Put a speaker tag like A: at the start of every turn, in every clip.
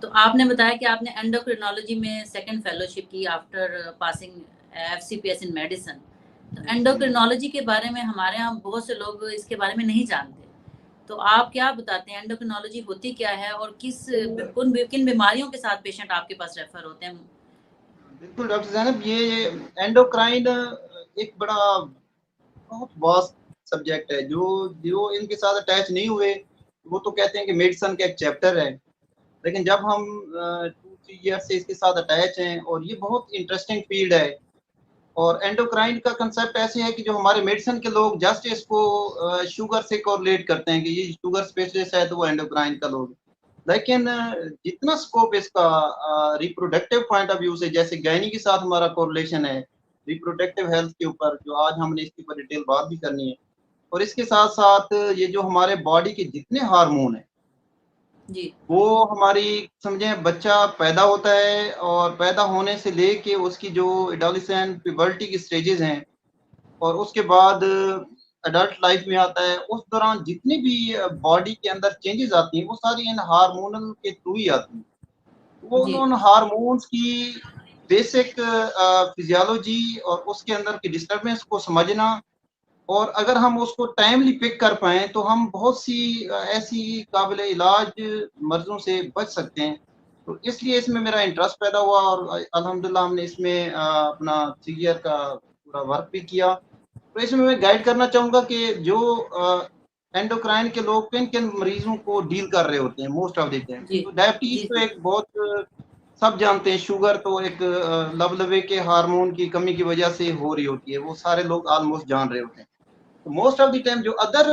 A: तो आपने बताया कि आपने एंडोक्रिनोलॉजी में सेकंड फेलोशिप की आफ्टर पासिंग एफसीपीएस इन मेडिसिन। तो
B: जी,
A: एंडोक्रिनोलॉजी के बारे में हमारे यहाँ बहुत से लोग इसके बारे में नहीं जानते। तो आप क्या बताते हैं एंडोक्रिनोलॉजी होती क्या है और किन बीमारियों के साथ पेशेंट आपके पास रेफर होते हैं?
B: बिल्कुल डॉक्टर ज़ैनब, ये एंडोक्राइन एक बड़ा बहुत वास्ट सब्जेक्ट है। जो जो इनके साथ अटैच नहीं हुए वो तो कहते हैं कि मेडिसिन का एक चैप्टर है, लेकिन जब हम 2-3 ईयर से इसके साथ अटैच हैं, और ये बहुत इंटरेस्टिंग फील्ड है। और एंडोक्राइन का कंसेप्ट ऐसे है कि जो हमारे मेडिसिन के लोग जस्ट इसको शुगर से कोरिलेट करते हैं कि ये शुगर स्पेशलिस्ट है तो वो एंडोक्राइन का लोग। लेकिन जितना स्कोप इसका रिप्रोडक्टिव पॉइंट ऑफ व्यू से, जैसे गायनी के साथ हमारा कोरिलेशन है रिप्रोडक्टिव हेल्थ के ऊपर, जो आज हमने इसके ऊपर डिटेल बात भी करनी है। और इसके साथ साथ ये जो हमारे बॉडी के जितने हार्मोन हैं,
A: जी,
B: वो हमारी समझें बच्चा पैदा होता है और पैदा होने से लेके उसकी जो एडोलेसेंट प्यूबर्टी की स्टेजेस हैं और उसके बाद एडल्ट लाइफ में आता है, उस दौरान जितनी भी बॉडी के अंदर चेंजेस आती हैं वो सारी इन हार्मोनल के थ्रू ही आती हैं। वो
A: जी,
B: उन हार्मोन्स की बेसिक फिजियोलॉजी और उसके अंदर की डिस्टर्बेंस को समझना, और अगर हम उसको टाइमली पिक कर पाएँ तो हम बहुत सी ऐसी काबिल इलाज मर्ज़ों से बच सकते हैं। तो इसलिए इसमें मेरा इंटरेस्ट पैदा हुआ और अल्हम्दुलिल्लाह हमने इसमें अपना 3 ईयर का पूरा वर्क भी किया। तो इसमें मैं गाइड करना चाहूँगा कि जो एंडोक्राइन के लोग किन-किन मरीज़ों को डील कर रहे होते हैं मोस्ट ऑफ द टाइम।
A: जी,
B: तो डायबिटीज़
A: जी,
B: तो
A: जी,
B: एक बहुत सब जानते हैं, शुगर तो एक लबलबे के हार्मोन की कमी की वजह से हो रही होती है, वो सारे लोग ऑलमोस्ट जान रहे होते हैं। तो मोस्ट ऑफ द टाइम जो अदर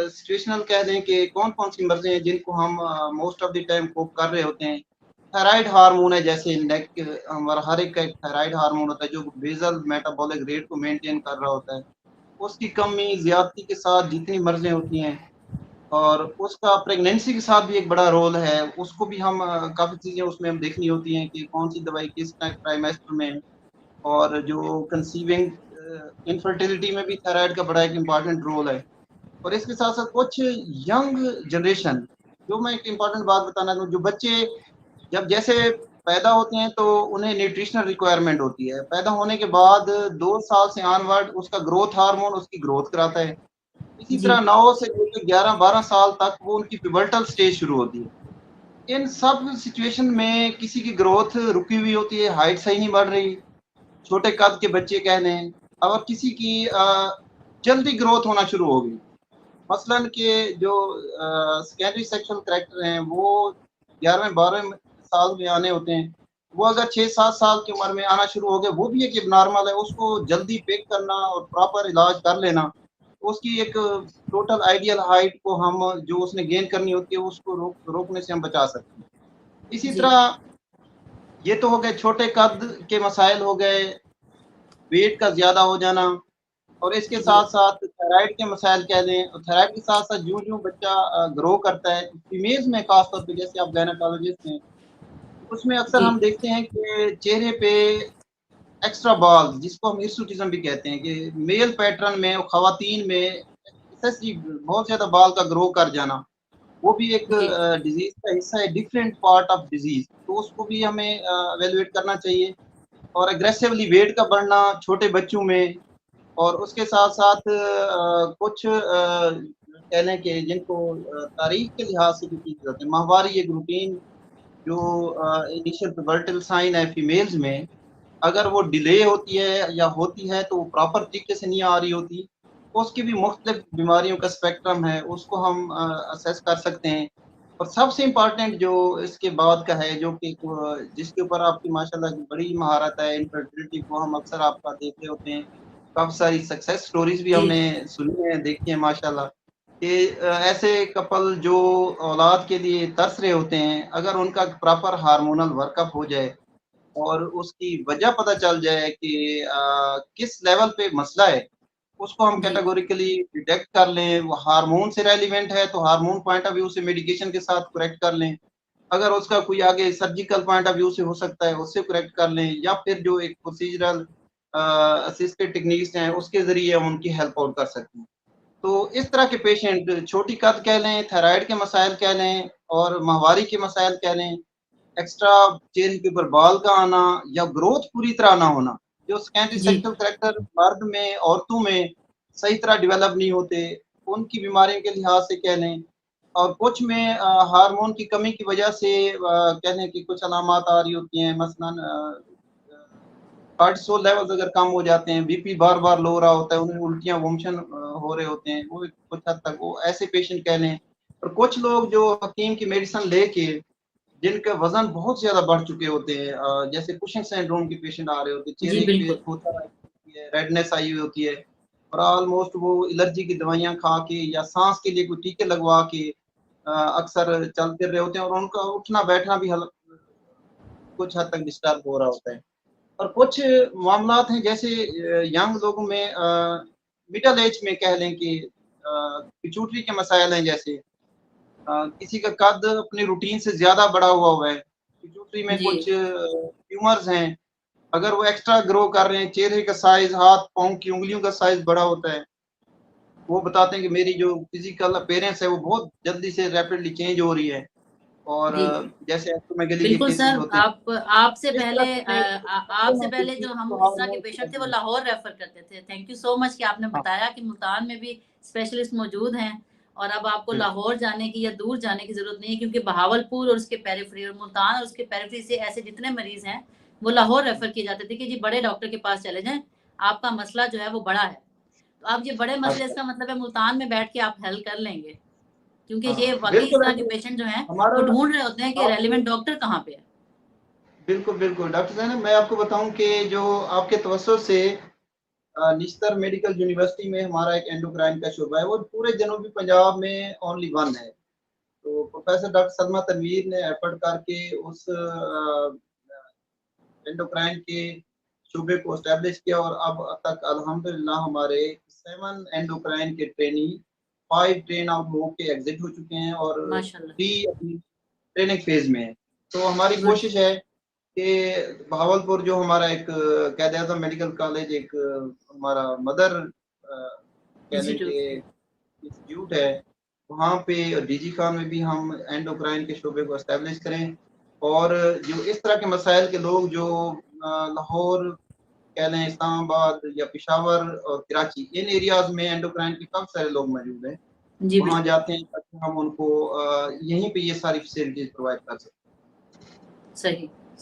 B: सिचुएशनल कह दें कि कौन-कौन सी मर्ज़ें हैं जिनको हम मोस्ट ऑफ द टाइम कोप कर रहे होते हैं। थायराइड हार्मोन है, जैसे नेक हमारा हर एक का एक थायराइड हार्मोन होता है जो बेसल मेटाबॉलिक रेट को मेंटेन कर रहा होता है। उसकी कमी, ज़्यादती के साथ जितनी मर्ज़ें होती हैं, और उसका प्रेगनेंसी के साथ भी एक बड़ा रोल है। उसको भी हम काफ़ी चीज़ें उसमें हम देखनी होती हैं कि कौन-सी दवाई किस ट्राइमेस्टर में है। और जो कंसीविंग इनफर्टिलिटी में भी थायराइड का बड़ा एक इम्पोर्टेंट रोल है। और इसके साथ-साथ कुछ यंग जनरेशन, जो मैं एक इम्पोर्टेंट बात बताना चाहूँ, जो बच्चे जब जैसे पैदा होते हैं तो उन्हें न्यूट्रिशनल रिक्वायरमेंट होती है। पैदा होने के बाद 2 साल से ऑनवर्ड उसका ग्रोथ हार्मोन उसकी ग्रोथ कराता है। इसी
A: जी,
B: तरह 9 से लेकर 11-12 साल तक वो उनकी पिवटल स्टेज शुरू होती है। इन सब सिचुएशन में किसी की ग्रोथ रुकी हुई होती है, हाइट सही नहीं बढ़ रही, छोटे कद के बच्चे कह लें, और किसी की जल्दी ग्रोथ होना शुरू हो गई। मसलन कि जो सेकेंडरी सेक्सुअल करैक्टर हैं वो 11वें-12वें साल में आने होते हैं। वो अगर 6-7 साल की उम्र में आना शुरू हो गए, वो भी एक एब्नॉर्मल है, उसको जल्दी पिक करना और प्रॉपर इलाज कर लेना, उसकी एक टोटल आइडियल हाइट को हम जो उसने गेन करनी होती है उसको रोकने से हम बचा सकते हैं। इसी
A: जी,
B: तरह ये तो हो गए छोटे कद के मसाइल हो गए, वेट का ज़्यादा हो जाना, और इसके
A: जी,
B: साथ-साथ थायराइड के मसाइल कह लें, और थायराइड के साथ-साथ ज्यों-ज्यों बच्चा ग्रो करता है, फीमेल्स में ख़ास तौर पे, जैसे आप गायनेकोलॉजिस्ट हैं, उसमें अक्सर
A: जी,
B: हम देखते हैं कि चेहरे पे एक्स्ट्रा बाल्स, जिसको हम हिर्सुटिज़्म भी कहते हैं, कि मेल पैटर्न में और ख़वातीन में एक्सेसिव बहुत ज़्यादा बाल का ग्रो कर जाना, वो भी एक
A: जी,
B: डिज़ीज़ का हिस्सा है, डिफरेंट पार्ट ऑफ डिज़ीज़। तो उसको भी हमें इवैल्यूएट करना चाहिए। और एग्रेसिवली वेट का बढ़ना छोटे बच्चों में, और उसके साथ-साथ कुछ कह लें कि जिनको तारीख के लिहाज से भी चीज़ें होती हैं, माहवारी एक रूटीन जो इनिशियल प्यूबर्टल साइन है फीमेल्स में, अगर वो डिले होती है या होती है तो वो प्रॉपर तरीके से नहीं आ रही होती, तो उसकी भी मुख्तलिफ बीमारियों का स्पेक्ट्रम है, उसको हम असेस कर सकते हैं। और सबसे इम्पोर्टेंट जो इसके बाद का है, जो कि जिसके ऊपर आपकी माशाल्लाह की बड़ी महारत है, इनफर्टिलिटी को हम अक्सर आपका देख रहे होते हैं। काफ़ी सारी सक्सेस स्टोरीज़ भी
A: जी,
B: हमने सुनी हैं, देखी हैं माशाल्लाह, कि ऐसे कपल जो औलाद के लिए तरस रहे होते हैं, अगर उनका प्रॉपर हार्मोनल वर्कअप हो जाए और उसकी वजह पता चल जाए कि किस लेवल पे मसला है, उसको हम
A: जी,
B: कैटेगोरिकली डिटेक्ट कर लें, वो हार्मोन से रेलेवेंट है तो हार्मोन पॉइंट ऑफ व्यू से मेडिकेशन के साथ करेक्ट कर लें। अगर उसका कोई आगे सर्जिकल पॉइंट ऑफ व्यू से हो सकता है, उससे करेक्ट कर लें, या फिर जो एक प्रोसीजरल असिस्टेड टेक्निक्स हैं, उसके ज़रिए हम उनकी हेल्प आउट कर सकते हैं। तो इस तरह के पेशेंट छोटी कद कह लें, थायराइड के मसाइल कह लें और माहवारी के मसाइल कह लें, एक्स्ट्रा चेहरे के ऊपर बाल का आना या ग्रोथ पूरी तरह ना होना, जो सेकेंडरी
A: जी,
B: सेक्सुअल कैरेक्टर मर्द में, औरतों में सही तरह डेवलप नहीं होते, उनकी बीमारियों के लिहाज से कह लें, और कुछ में हार्मोन की कमी की वजह से कह लें कि कुछ अलामात आ रही होती हैं, मसलन कार्टिसोल लेवल्स अगर कम हो जाते हैं, बीपी बार-बार लो हो रहा होता है, उन्हें उल्टियाँ, वोमिशन हो रहे होते हैं, वो कुछ हद तक वो ऐसे पेशेंट कह लें। और कुछ लोग जो हकीम की मेडिसिन लेके जिनका वज़न बहुत ज़्यादा बढ़ चुके होते हैं, जैसे कुशिंग सिंड्रोम के पेशेंट आ रहे होते हैं,
A: जी,
B: चेहरे पे
A: बिल्कुल।
B: थोथा आई होती है, रेडनेस आई हुई होती है, और ऑलमोस्ट वो एलर्जी की दवाइयाँ खा के या साँस के लिए कोई टीके लगवा के अक्सर चल फिर रहे होते हैं, और उनका उठना-बैठना भी कुछ हद तक डिस्टर्ब हो रहा होता है। और कुछ मामलात हैं जैसे यंग लोगों में मिडल एज में कह लें कि पिट्यूटरी के मसाइल हैं, जैसे किसी का कद अपनी रूटीन से ज़्यादा बढ़ा हुआ है, पिट्यूटरी में
A: जी,
B: कुछ ट्यूमर्स हैं, अगर वो एक्स्ट्रा ग्रो कर रहे हैं, चेहरे का साइज़, हाथ-पाँव की उँगलियों का साइज़ बड़ा होता है, वो बताते हैं कि मेरी जो फिज़िकल अपीयरेंस है वो बहुत जल्दी से रैपिडली चेंज हो रही है, और
A: जी।
B: जैसे एक्रोमेगाली के
A: बिल्कुल
B: केसेस
A: सर,
B: होते हैं।
A: आप आपसे
B: इस
A: पहले
B: तरह से मैं
A: आपसे पहले जो हम इस तरह के
B: हार्मोन
A: पेशेंट थे वो लाहौर रेफ़र करते थे। थैंक यू सो मच कि आपने
B: हाँ,
A: बताया कि मुल्तान में भी स्पेशलिस्ट मौजूद हैं और अब आपको
B: बिल्कुल।
A: लाहौर जाने की या दूर जाने की ज़रूरत नहीं है, क्योंकि बहावलपुर और उसके पेरिफेरी और मुल्तान और उसके पेरिफेरी से ऐसे जितने मरीज़ हैं, वो लाहौर रेफ़र किए जाते थे कि जी बड़े डॉक्टर के पास चले जाएँ, आपका मसला जो है वो बड़ा है। तो अब ये बड़े मसले,
B: अच्छा,
A: इसका मतलब है मुल्तान में बैठ के आप हल कर लेंगे। क्योंकि ये
B: हाँ,
A: वाक़ई इस
B: बिल्कुल
A: तरह के
B: ऐसे
A: पेशेंट जो हैं,
B: हमारा
A: वो ढूँढ रहे होते हैं कि
B: आप
A: रेलेवेंट डॉक्टर कहाँ पे है।
B: बिल्कुल, बिल्कुल। डॉक्टर ज़ैनब, मैं आपको बताऊँ कि जो आपके तवज्जुह से निश्तर मेडिकल यूनिवर्सिटी में हमारा एक एंडोक्राइन का शोबा है, वो पूरे जनूबी पंजाब में ओनली वन है। तो प्रोफ़ेसर डॉक्टर सलमा तनवीर ने एफर्ट करके उस एंडोक्राइन के शोबे को एस्टेब्लिश किया, और अब तक अल्हम्दुलिल्लाह हमारे 7 एंडोक्राइन के ट्रेनी 5 ट्रेन आउट होके एग्ज़िट हो चुके हैं, और
A: माशाल्लाह,
B: 3 अभी ट्रेनिंग फ़ेज़ में हैं। तो हमारी
A: गुड,
B: कोशिश है कि बहावलपुर जो हमारा एक कायद-ए-आज़म मेडिकल कॉलेज, एक हमारा मदर कह लें कि
A: इंस्टीट्यूट।
B: इंस्टीट्यूट है, वहाँ पे डीजी खान में भी हम एंडोक्राइन के शोबे को एस्टेब्लिश करें, और जो इस तरह के मसाइल के लोग जो लाहौर कह लें, इस्लामाबाद या पेशावर और कराची, इन एरियाज़ में एंडोक्राइन के काफ़ी सारे लोग मौजूद हैं।
A: जी,
B: वहाँ
A: बिल्कुल,
B: जाते हैं ताकि हम उनको यहीं पे ये सारी फैसिलिटीज़ प्रोवाइड कर सकें।
A: सही।